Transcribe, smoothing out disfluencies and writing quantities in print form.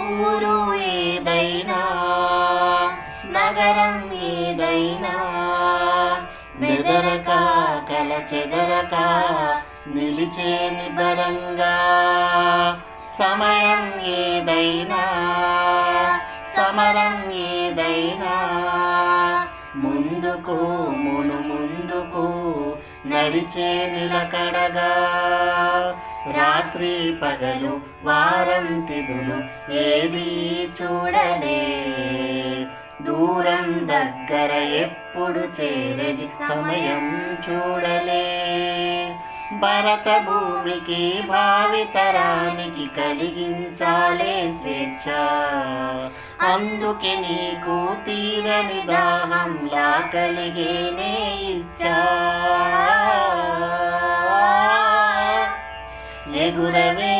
ఊరు ఏదైనా నగరం ఏదైనా బెదరక కలచెదరక నిలిచే నిబరంగా సమయం ఏదైనా సమరం ఏదైనా ముందుకు ముందుకు నడిచే నిలకడగా రాత్రి పగలు వారం తిథులు ఏది చూడలే దూరం దగ్గర ఎప్పుడు చేరది సమయం చూడలే భరత భూమికి భావితరానికి కలిగించాలే స్వేచ్ఛ అందుకే నీకు తీరని దాహంలా కలిగేనే ఇచ్చా ఎగురవే